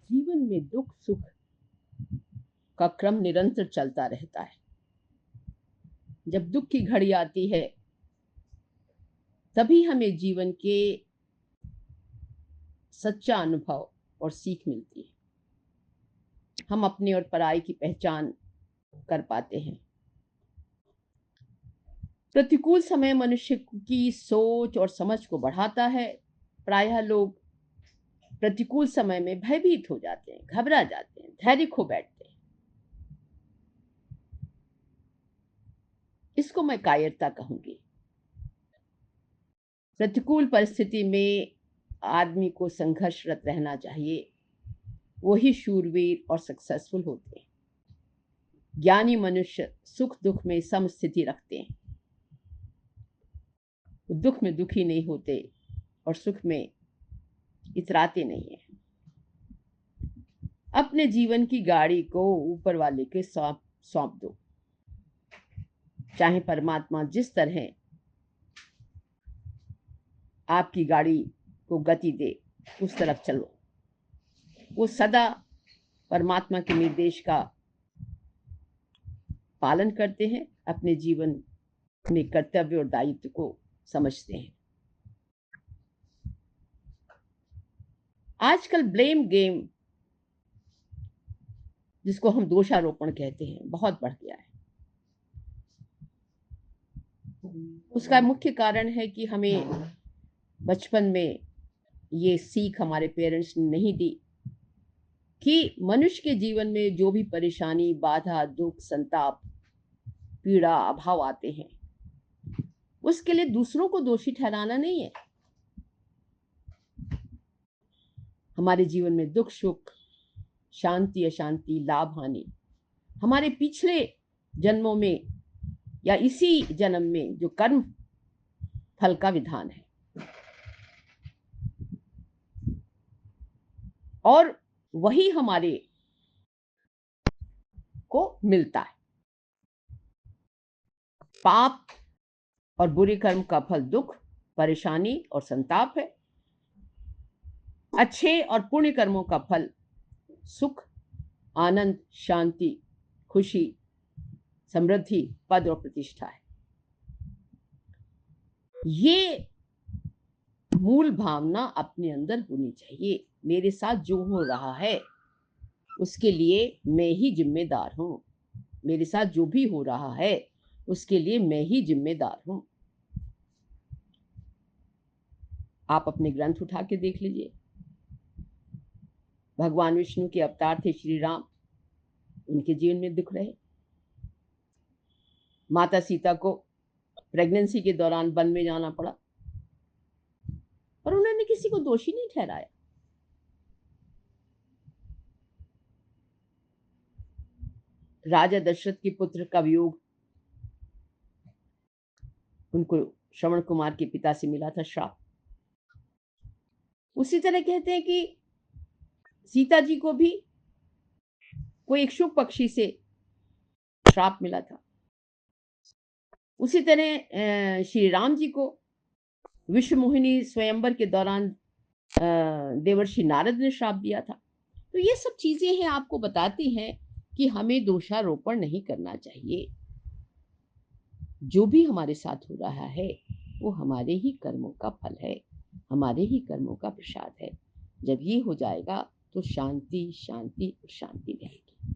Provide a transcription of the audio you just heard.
जीवन में दुख सुख का क्रम निरंतर चलता रहता है। जब दुख की घड़ी आती है तभी हमें जीवन के सच्चा अनुभव और सीख मिलती है। हम अपने और पराई की पहचान कर पाते हैं। प्रतिकूल समय मनुष्य की सोच और समझ को बढ़ाता है। प्रायः लोग प्रतिकूल समय में भयभीत हो जाते हैं, घबरा जाते हैं, धैर्य खो बैठते हैं। इसको मैं कायरता कहूंगी। प्रतिकूल परिस्थिति में आदमी को संघर्षरत रहना चाहिए। वही शूरवीर और सक्सेसफुल होते हैं। ज्ञानी मनुष्य सुख दुख में समस्थिति रखते हैं। दुख में दुखी नहीं होते और सुख में इतराते नहीं है। अपने जीवन की गाड़ी को ऊपर वाले के सौंप दो। चाहे परमात्मा जिस तरह आपकी गाड़ी को गति दे उस तरफ चलो। वो सदा परमात्मा के निर्देश का पालन करते हैं, अपने जीवन में कर्तव्य और दायित्व को समझते हैं। आजकल ब्लेम गेम, जिसको हम दोषारोपण कहते हैं, बहुत बढ़ गया है। उसका मुख्य कारण है कि हमें बचपन में ये सीख हमारे पेरेंट्स ने नहीं दी कि मनुष्य के जीवन में जो भी परेशानी, बाधा, दुख, संताप, पीड़ा, अभाव आते हैं, उसके लिए दूसरों को दोषी ठहराना नहीं है। हमारे जीवन में दुख सुख, शांति अशांति, लाभ हानि हमारे पिछले जन्मों में या इसी जन्म में जो कर्म फल का विधान है, और वही हमारे को मिलता है। पाप और बुरे कर्म का फल दुख, परेशानी और संताप है। अच्छे और पुण्य कर्मों का फल सुख, आनंद, शांति, खुशी, समृद्धि, पद और प्रतिष्ठा है। ये मूल भावना अपने अंदर होनी चाहिए। मेरे साथ जो हो रहा है उसके लिए मैं ही जिम्मेदार हूं। मेरे साथ जो भी हो रहा है उसके लिए मैं ही जिम्मेदार हूं। आप अपने ग्रंथ उठा के देख लीजिए। भगवान विष्णु के अवतार थे श्री राम, उनके जीवन में दुख रहे। माता सीता को प्रेगनेंसी के दौरान वन में जाना पड़ा और उन्होंने किसी को दोषी नहीं ठहराया। राजा दशरथ के पुत्र का वियोग उनको श्रवण कुमार के पिता से मिला था, श्राप। उसी तरह कहते हैं कि सीता जी को भी कोई इक्षुक पक्षी से श्राप मिला था। उसी तरह श्री राम जी को विश्व मोहिनी स्वयंवर के दौरान देवर्षि नारद ने श्राप दिया था। तो ये सब चीजें हैं, आपको बताती हैं कि हमें दोषारोपण नहीं करना चाहिए। जो भी हमारे साथ हो रहा है वो हमारे ही कर्मों का फल है, हमारे ही कर्मों का प्रसाद है। जब ये हो जाएगा तो शांति शांति शांति रहेगी।